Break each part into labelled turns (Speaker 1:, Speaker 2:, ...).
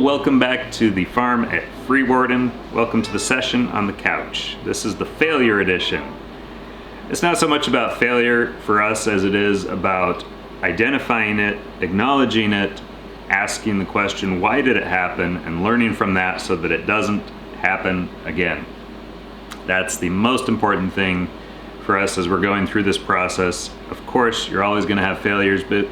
Speaker 1: welcome back to the farm at Freewarden. Welcome to the session on the couch. This is the failure edition. It's not so much about failure for us as it is about identifying it, acknowledging it, asking the question, why did it happen, and learning from that so that it doesn't happen again. That's the most important thing for us as we're going through this process. Of course, you're always going to have failures, but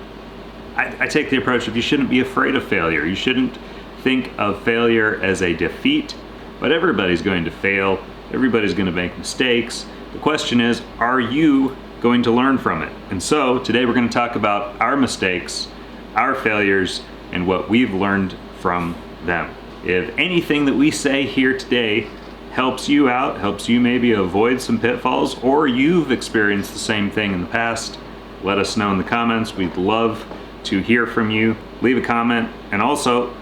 Speaker 1: I take the approach of you shouldn't be afraid of failure. You shouldn't think of failure as a defeat, but everybody's going to fail. Everybody's going to make mistakes. The question is, are you going to learn from it? And so today we're going to talk about our mistakes, our failures, and what we've learned from them. If anything that we say here today helps you out, helps you maybe avoid some pitfalls, or you've experienced the same thing in the past, let us know in the comments. We'd love to hear from you. Leave a comment, and also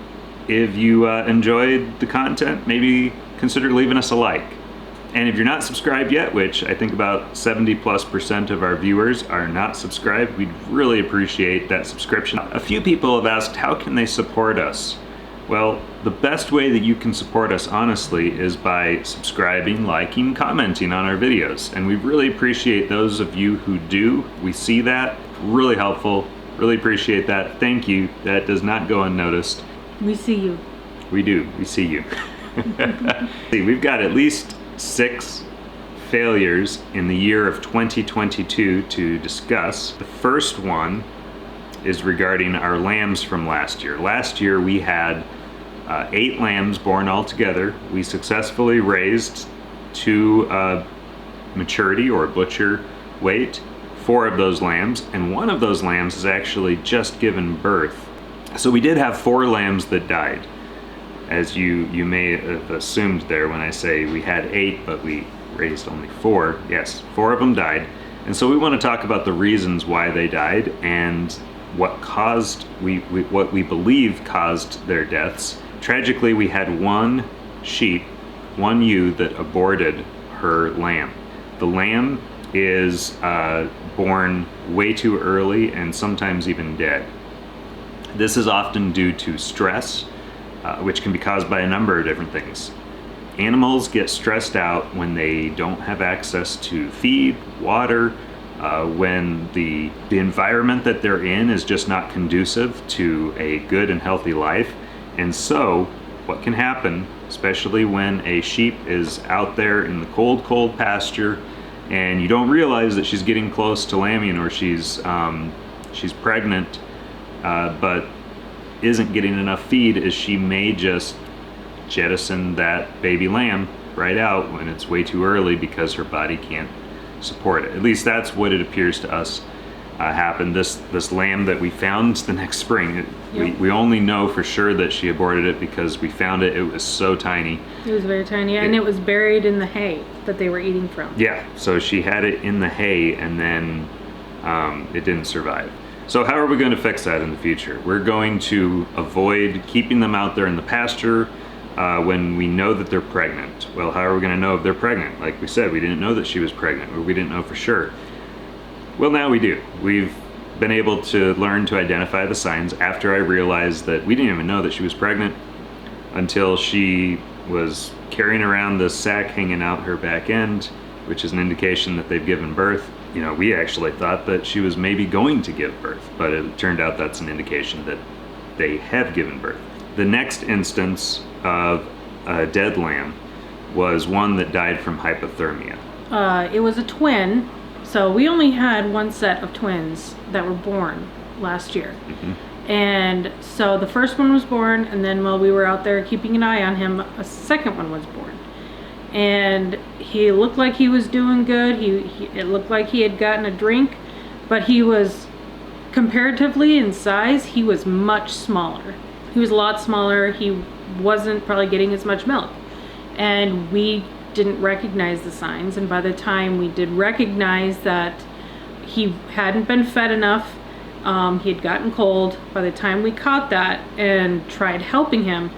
Speaker 1: if you enjoyed the content, maybe consider leaving us a like. And if you're not subscribed yet, which I think about 70+% of our viewers are not subscribed, we'd really appreciate that subscription. A few people have asked, how can they support us? Well, the best way that you can support us, honestly, is by subscribing, liking, commenting on our videos. And we really appreciate those of you who do. We see that. Really helpful. Really appreciate that. Thank you. That does not go unnoticed.
Speaker 2: We see you.
Speaker 1: We do. We see you. We've got at least 6 failures in the year of 2022 to discuss. The first one is regarding our lambs from last year. Last year we had 8 lambs born altogether. We successfully raised to maturity or butcher weight 4 of those lambs, and one of those lambs has actually just given birth. So we did have 4 lambs that died, as you may have assumed there when I say we had 8 but we raised only 4. Yes, 4 of them died. And so we want to talk about the reasons why they died and what caused, what we believe caused their deaths. Tragically, we had one sheep, one ewe, that aborted her lamb. The lamb is born way too early and sometimes even dead. This is often due to stress, which can be caused by a number of different things. Animals get stressed out when they don't have access to feed, water, when the environment that they're in is just not conducive to a good and healthy life. And so what can happen, especially when a sheep is out there in the cold pasture and you don't realize that she's getting close to lambing, or she's pregnant, but isn't getting enough feed, is she may just jettison that baby lamb right out when it's way too early because her body can't support it. At least that's what it appears to us happened. This lamb that we found the next spring, we only know for sure that she aborted it because we found it. It was so tiny. It was
Speaker 2: very tiny, and it was buried in the hay that they were eating from.
Speaker 1: Yeah, so she had it in the hay, and then it didn't survive. So how are we going to fix that in the future? We're going to avoid keeping them out there in the pasture when we know that they're pregnant. Well, how are we going to know if they're pregnant? Like we said, we didn't know that she was pregnant, or we didn't know for sure. Well, now we do. We've been able to learn to identify the signs after I realized that we didn't even know that she was pregnant until she was carrying around this sack hanging out her back end, which is an indication that they've given birth. You know, we actually thought that she was maybe going to give birth, but it turned out that's an indication that they have given birth. The next instance of a dead lamb was one that died from hypothermia.
Speaker 2: It was a twin. So we only had one set of twins that were born last year. Mm-hmm. And so the first one was born, and then while we were out there keeping an eye on him, a second one was born. And he looked like he was doing good. It looked like he had gotten a drink, but he was, comparatively in size, he was much smaller. He was a lot smaller. He wasn't probably getting as much milk. And we didn't recognize the signs, and by the time we did recognize that he hadn't been fed enough, he had gotten cold, by the time we caught that and tried helping him,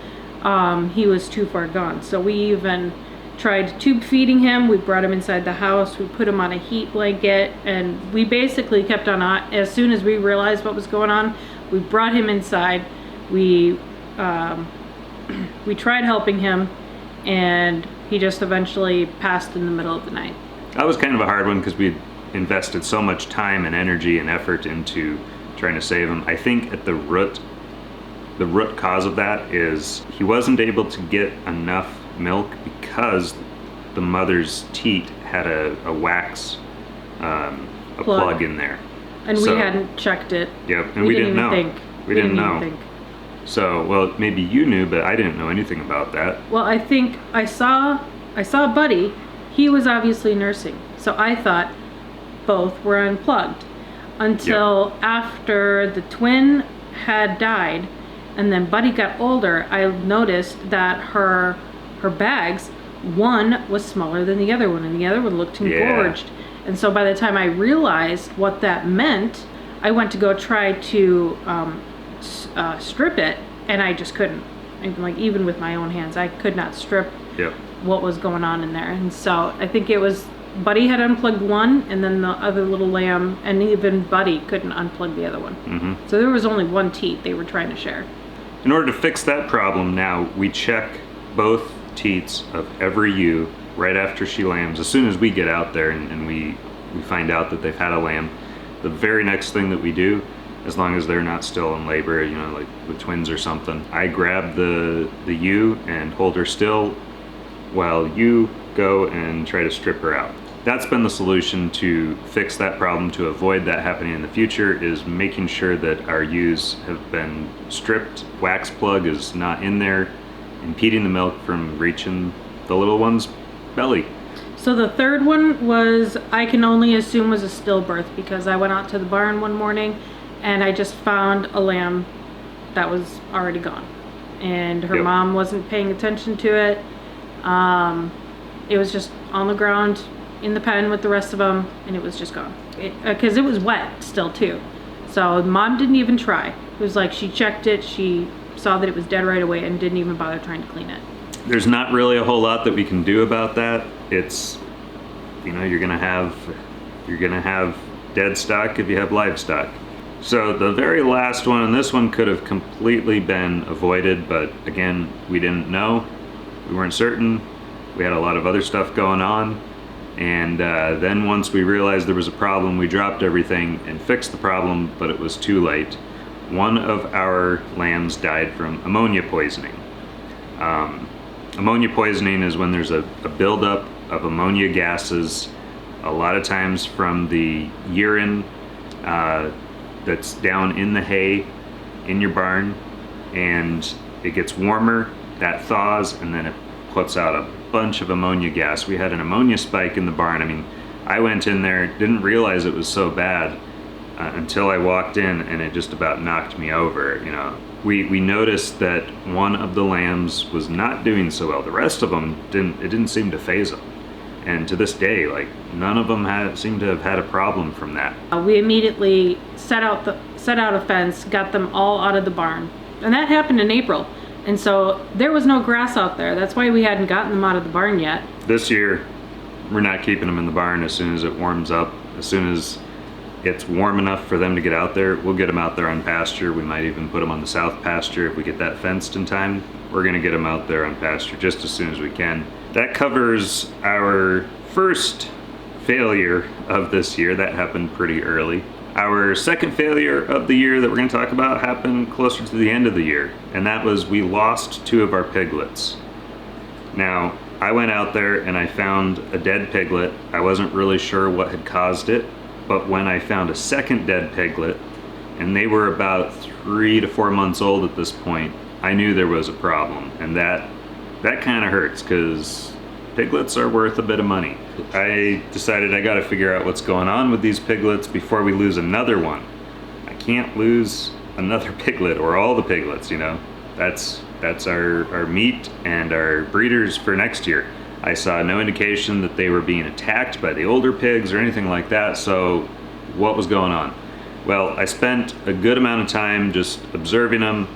Speaker 2: he was too far gone. So we even tried tube feeding him. We brought him inside the house, we put him on a heat blanket, and we basically kept on, as soon as we realized what was going on, we brought him inside. We we tried helping him, and he just eventually passed in the middle of the night.
Speaker 1: That was kind of a hard one because we invested so much time and energy and effort into trying to save him. I think at the root cause of that is he wasn't able to get enough milk because the mother's teat had a wax plug in there.
Speaker 2: And we hadn't checked it.
Speaker 1: Yep, and we didn't know. We didn't know.
Speaker 2: Think.
Speaker 1: So, well, maybe you knew, but I didn't know anything about that.
Speaker 2: Well, I think I saw Buddy. He was obviously nursing, so I thought both were unplugged until after the twin had died, and then Buddy got older. I noticed that her bags, one was smaller than the other one, and the other one looked engorged. Yeah. And so by the time I realized what that meant, I went to go try to strip it, and I just couldn't. And like, even with my own hands, I could not strip what was going on in there. And so I think it was Buddy had unplugged one, and then the other little lamb, and even Buddy couldn't unplug the other one. Mm-hmm. So there was only one teat they were trying to share.
Speaker 1: In order to fix that problem now, we check both teats of every ewe right after she lambs. As soon as we get out there and we find out that they've had a lamb, the very next thing that we do, as long as they're not still in labor, you know, like with twins or something, I grab the ewe and hold her still while you go and try to strip her out. That's been the solution to fix that problem, to avoid that happening in the future, is making sure that our ewes have been stripped. Wax plug is not in there, impeding the milk from reaching the little one's belly.
Speaker 2: So the third one was, I can only assume, was a stillbirth, because I went out to the barn one morning and I just found a lamb that was already gone, and her mom wasn't paying attention to it. It was just on the ground in the pen with the rest of them, and it was just gone. Because it was wet still too. So mom didn't even try. It was like she checked it, she saw that it was dead right away, and didn't even bother trying to clean it.
Speaker 1: There's not really a whole lot that we can do about that. It's, you know, you're gonna have dead stock if you have livestock. So the very last one, and this one could have completely been avoided, but again, we didn't know. We weren't certain. We had a lot of other stuff going on. And then once we realized there was a problem, we dropped everything and fixed the problem, but it was too late. One of our lambs died from ammonia poisoning. Ammonia poisoning is when there's a buildup of ammonia gases, a lot of times from the urine that's down in the hay in your barn, and it gets warmer, that thaws, and then it puts out a bunch of ammonia gas. We had an ammonia spike in the barn. I mean, I went in there, didn't realize it was so bad until I walked in, and it just about knocked me over. You know, we noticed that one of the lambs was not doing so well. The rest of them didn't seem to faze them. And to this day, like, none of them seemed to have had a problem from that.
Speaker 2: We immediately set out a fence, got them all out of the barn, and that happened in April. And so there was no grass out there. That's why we hadn't gotten them out of the barn yet.
Speaker 1: This year, we're not keeping them in the barn. As soon as it warms up, as soon as it's warm enough for them to get out there, we'll get them out there on pasture. We might even put them on the south pasture if we get that fenced in time. We're gonna get them out there on pasture just as soon as we can. That covers our first failure of this year. That happened pretty early. Our second failure of the year that we're going to talk about happened closer to the end of the year, and that was we lost 2 of our piglets. Now, I went out there and I found a dead piglet. I wasn't really sure what had caused it, but when I found a second dead piglet, and they were about 3 to 4 months old at this point, I knew there was a problem, and that kind of hurts, because piglets are worth a bit of money. I decided I got to figure out what's going on with these piglets before we lose another one. I can't lose another piglet, or all the piglets, you know. That's our meat and our breeders for next year. I saw no indication that they were being attacked by the older pigs or anything like that, so what was going on? Well, I spent a good amount of time just observing them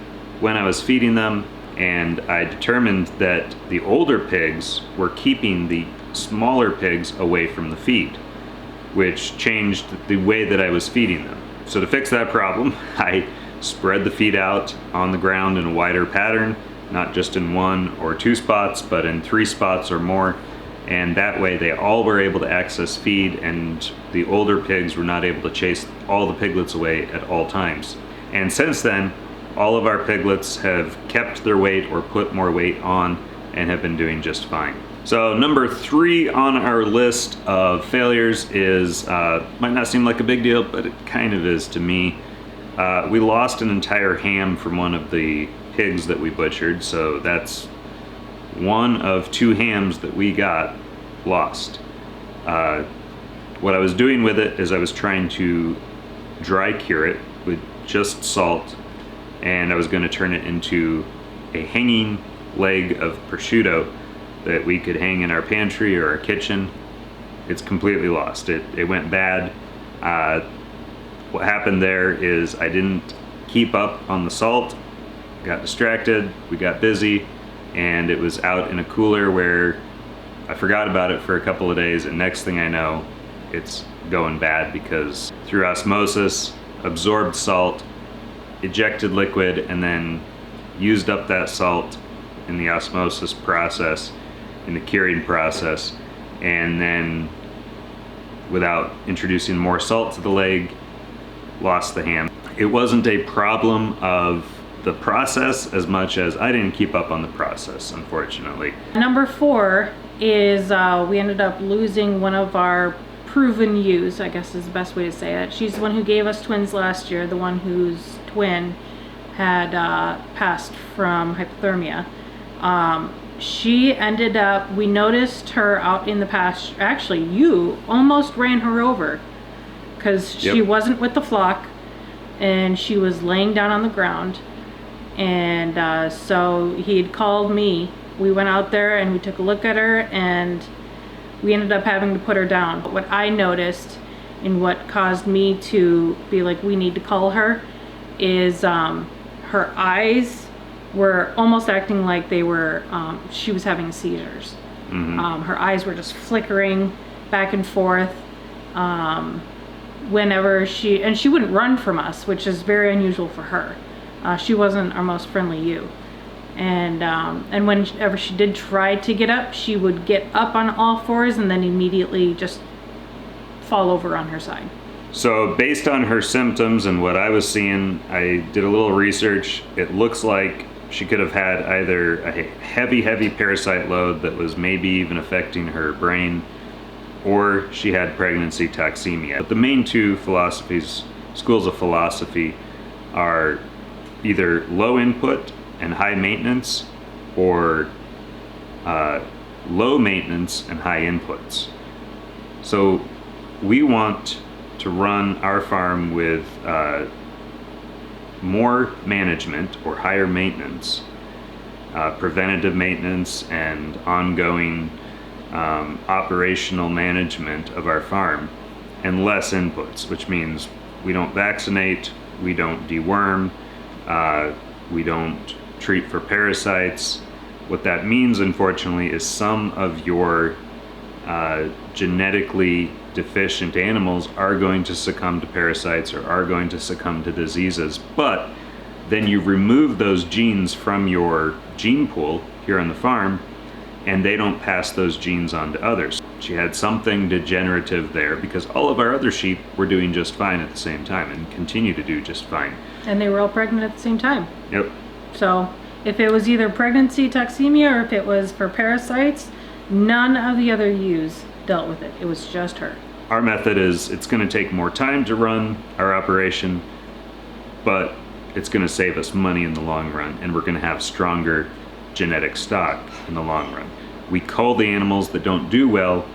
Speaker 1: when I was feeding them, and I determined that the older pigs were keeping the smaller pigs away from the feed, which changed the way that I was feeding them. So to fix that problem, I spread the feed out on the ground in a wider pattern, not just in 1 or 2 spots, but in 3 spots or more. And that way they all were able to access feed, and the older pigs were not able to chase all the piglets away at all times. And since then, all of our piglets have kept their weight or put more weight on and have been doing just fine. So number 3 on our list of failures is, might not seem like a big deal, but it kind of is to me. We lost an entire ham from one of the pigs that we butchered, so that's 1 of 2 hams that we got lost. What I was doing with it is I was trying to dry cure it with just salt, and I was going to turn it into a hanging leg of prosciutto that we could hang in our pantry or our kitchen. It's completely lost. It went bad. What happened there is I didn't keep up on the salt, got distracted, we got busy, and it was out in a cooler where I forgot about it for a couple of days, and next thing I know, it's going bad because through osmosis, absorbed salt, ejected liquid, and then used up that salt in the osmosis process, in the curing process, and then without introducing more salt to the leg, lost the ham. It wasn't a problem of the process as much as I didn't keep up on the process, unfortunately.
Speaker 2: Number 4 is we ended up losing one of our proven ewes, I guess is the best way to say it. She's the one who gave us twins last year, the one whose twin had passed from hypothermia. She ended up, we noticed her out in the pasture. Actually, you almost ran her over because she wasn't with the flock and she was laying down on the ground. And so he had called me. We went out there and we took a look at her, and we ended up having to put her down. What I noticed and what caused me to be like, we need to call her, is her eyes were almost acting like they were, she was having seizures. Her eyes were just flickering back and forth whenever she wouldn't run from us, which is very unusual for her. She wasn't our most friendly ewe. And whenever she did try to get up, she would get up on all fours and then immediately just fall over on her side.
Speaker 1: So based on her symptoms and what I was seeing, I did a little research. It looks like she could have had either a heavy parasite load that was maybe even affecting her brain, or she had pregnancy toxemia. But the main 2 schools of philosophy are either low input and high maintenance, or low maintenance and high inputs. So we want to run our farm with more management or higher maintenance, preventative maintenance and ongoing operational management of our farm, and less inputs, which means we don't vaccinate, we don't deworm, we don't treat for parasites. What that means, unfortunately, is some of your genetically deficient animals are going to succumb to parasites or are going to succumb to diseases, but then you remove those genes from your gene pool here on the farm, and they don't pass those genes on to others. She had something degenerative there because all of our other sheep were doing just fine at the same time and continue to do just fine.
Speaker 2: And they were all pregnant at the same time.
Speaker 1: Yep.
Speaker 2: So if it was either pregnancy toxemia or if it was for parasites, none of the other ewes dealt with it. It was just her.
Speaker 1: Our method is, it's going to take more time to run our operation, but it's going to save us money in the long run, and we're going to have stronger genetic stock in the long run. We cull the animals that don't do well,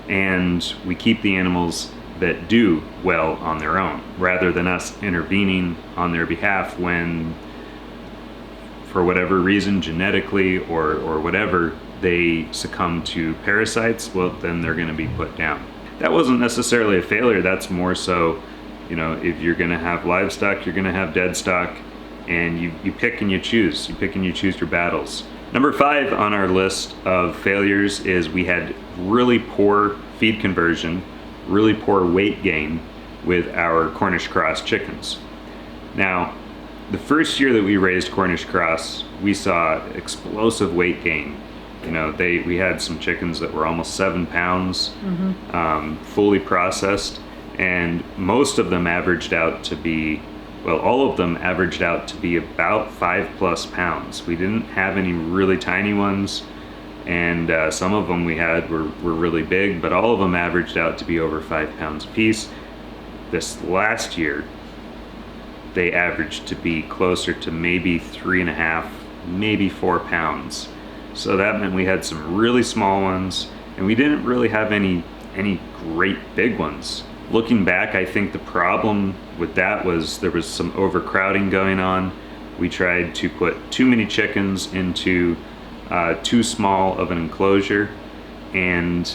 Speaker 1: and we keep the animals that do well on their own, rather than us intervening on their behalf when, for whatever reason, genetically or whatever, they succumb to parasites. Well, then they're going to be put down. That wasn't necessarily a failure. That's more so, if you're going to have livestock, you're going to have dead stock, and you pick and you choose. You pick and you choose your battles. Number 5 on our list of failures is we had really poor feed conversion, really poor weight gain with our Cornish cross chickens. Now, The first year that we raised Cornish cross, we saw explosive weight gain. You know, we had some chickens that were almost 7 pounds, fully processed, and most of them averaged out to be, well, all of them averaged out to be about 5+ pounds. We didn't have any really tiny ones, and some of them we had were really big, but all of them averaged out to be over 5 pounds a piece. This last year, they averaged to be closer to maybe 3.5, maybe 4 pounds. So that meant we had some really small ones, and we didn't really have any great big ones. Looking back, I think the problem with that was there was some overcrowding going on. We tried to put too many chickens into too small of an enclosure and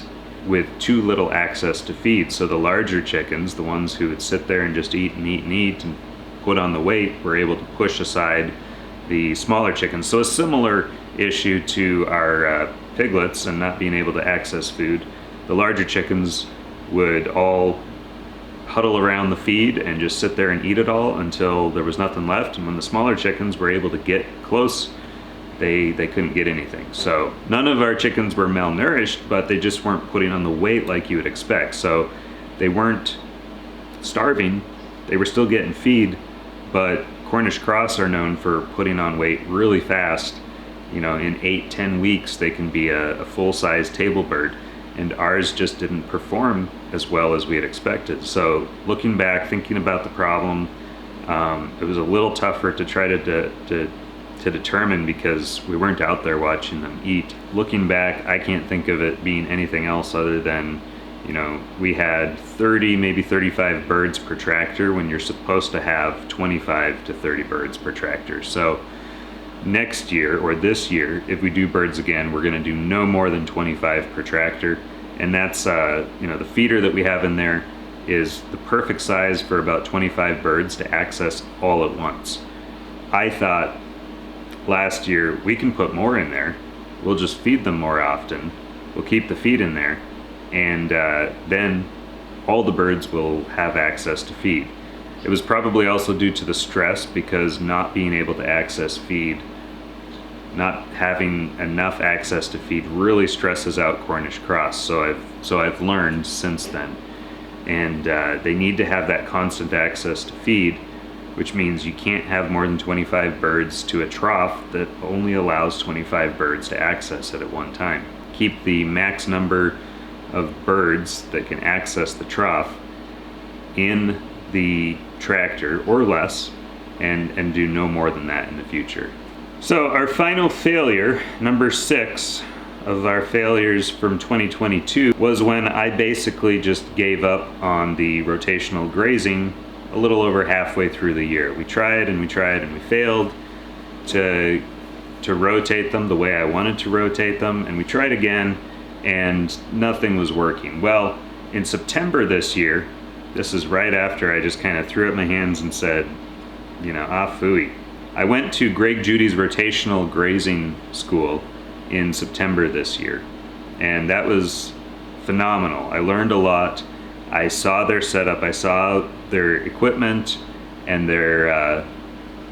Speaker 1: with too little access to feed. So the larger chickens, the ones who would sit there and just eat and eat and eat and put on the weight, were able to push aside the smaller chickens. So a similar issue to our piglets and not being able to access food. The larger chickens would all huddle around the feed and just sit there and eat it all until there was nothing left. And when the smaller chickens were able to get close, they couldn't get anything. So none of our chickens were malnourished, but they just weren't putting on the weight like you would expect. So they weren't starving, they were still getting feed, but Cornish cross are known for putting on weight really fast. You know, in 8-10 weeks they can be a full-size table bird, and ours just didn't perform as well as we had expected. So looking back, thinking about the problem, it was a little tougher to try to determine because we weren't out there watching them eat. Looking back, I can't think of it being anything else other than, you know, we had 30, maybe 35 birds per tractor when you're supposed to have 25 to 30 birds per tractor. So next year, or this year, if we do birds again, we're gonna do no more than 25 per tractor. And that's, you know, the feeder that we have in there is the perfect size for about 25 birds to access all at once. I thought last year we can put more in there. We'll just feed them more often. We'll keep the feed in there, and then all the birds will have access to feed. It was probably also due to the stress, because not being able to access feed, not having enough access to feed, really stresses out Cornish cross. So I've learned since then, and they need to have that constant access to feed, which means you can't have more than 25 birds to a trough that only allows 25 birds to access it at one time. Keep the max number of birds that can access the trough in the tractor or less, and do no more than that in the future. So our final failure, number 6 of our failures from 2022, was when I basically just gave up on the rotational grazing a little over halfway through the year. We tried and we tried and we failed to rotate them the way I wanted to rotate them, and we tried again and nothing was working. Well, in September this year, this is right after I just kind of threw up my hands and said, you know, phooey. I went to Greg Judy's rotational grazing school in September this year, and that was phenomenal. I learned a lot. I saw their setup, I saw their equipment and their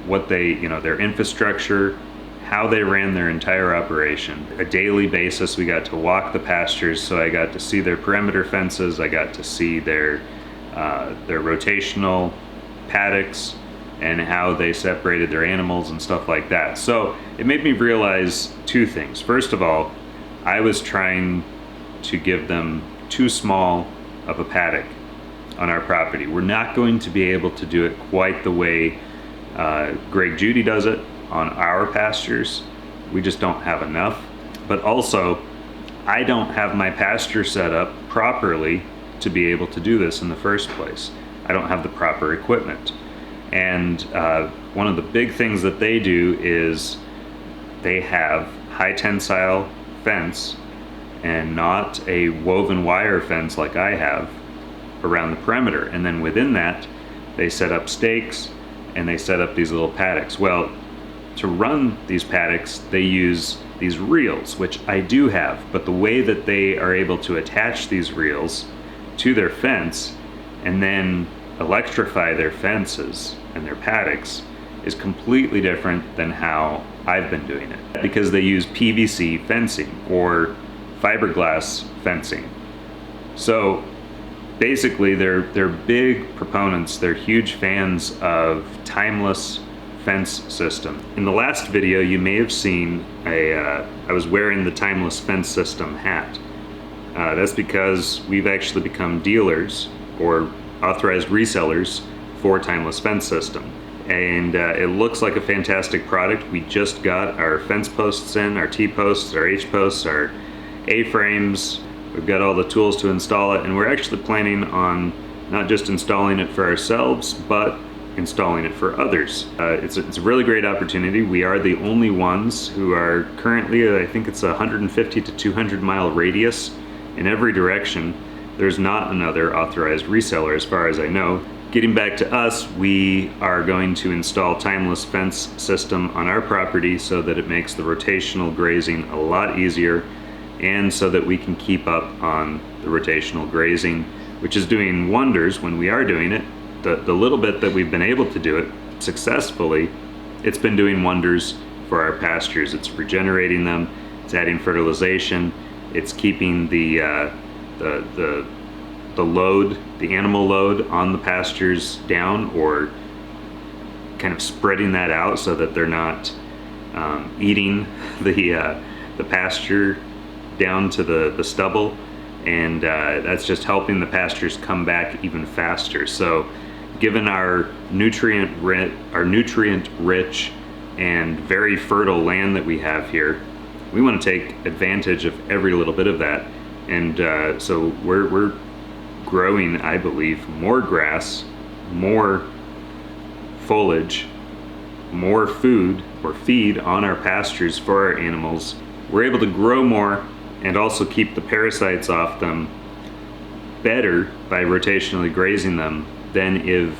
Speaker 1: their infrastructure, how they ran their entire operation. A daily basis, we got to walk the pastures, so I got to see their perimeter fences, I got to see their rotational paddocks and how they separated their animals and stuff like that. So it made me realize 2 things. First of all, I was trying to give them too small of a paddock on our property. We're not going to be able to do it quite the way Greg Judy does it on our pastures. We just don't have enough. But also, I don't have my pasture set up properly to be able to do this in the first place. I don't have the proper equipment. And one of the big things that they do is they have high tensile fence and not a woven wire fence like I have around the perimeter. And then within that, they set up stakes and they set up these little paddocks. Well, to run these paddocks, they use these reels, which I do have, but the way that they are able to attach these reels to their fence and then electrify their fences and their paddocks is completely different than how I've been doing it, because they use PVC fencing or fiberglass fencing. So basically they're big proponents, they're huge fans of timeless fence system. In the last video you may have seen I was wearing the timeless fence system hat. That's because we've actually become dealers or authorized resellers for timeless fence system. And it looks like a fantastic product. We just got our fence posts in, our T-posts, our H-posts, our A-frames. We've got all the tools to install it, and we're actually planning on not just installing it for ourselves, but installing it for others. It's a really great opportunity. We are the only ones who are currently, I think it's a 150 to 200 mile radius in every direction. There's not another authorized reseller as far as I know. Getting back to us, we are going to install timeless fence system on our property so that it makes the rotational grazing a lot easier, and so that we can keep up on the rotational grazing, which is doing wonders when we are doing it. The little bit that we've been able to do it successfully, it's been doing wonders for our pastures. It's regenerating them, it's adding fertilization, it's keeping the load, the animal load on the pastures down, or kind of spreading that out so that they're not eating the pasture down to the stubble, and that's just helping the pastures come back even faster. So given our nutrient rich and very fertile land that we have here, we want to take advantage of every little bit of that. And so we're growing, I believe, more grass, more foliage, more food or feed on our pastures for our animals. We're able to grow more and also keep the parasites off them better by rotationally grazing them than if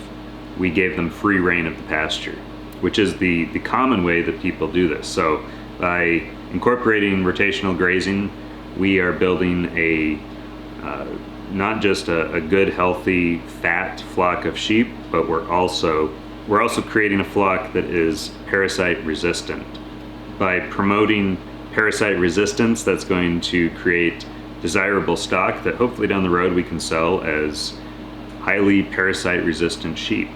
Speaker 1: we gave them free reign of the pasture, which is the common way that people do this. So by incorporating rotational grazing, we are building a not just a good, healthy, fat flock of sheep, but we're also creating a flock that is parasite resistant. By promoting parasite resistance, that's going to create desirable stock that hopefully down the road we can sell as highly parasite resistant sheep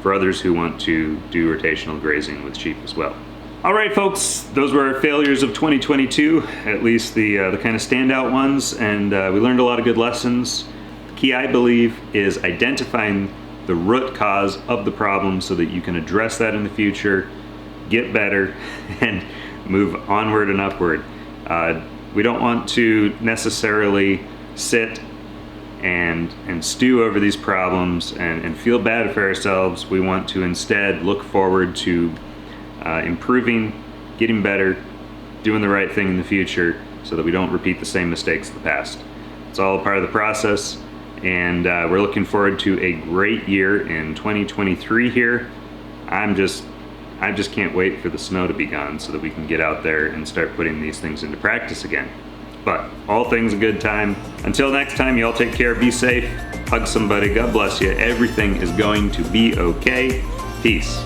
Speaker 1: for others who want to do rotational grazing with sheep as well. All right, folks, those were our failures of 2022, at least the kind of standout ones, and we learned a lot of good lessons. The key, I believe, is identifying the root cause of the problem so that you can address that in the future, get better, and move onward and upward. We don't want to necessarily sit and stew over these problems and feel bad for ourselves. We want to instead look forward to improving, getting better, doing the right thing in the future so that we don't repeat the same mistakes of the past. It's all a part of the process, and we're looking forward to a great year in 2023 here. I just can't wait for the snow to be gone so that we can get out there and start putting these things into practice again. But all things a good time. Until next time, you all take care, be safe, hug somebody, God bless you. Everything is going to be okay. Peace.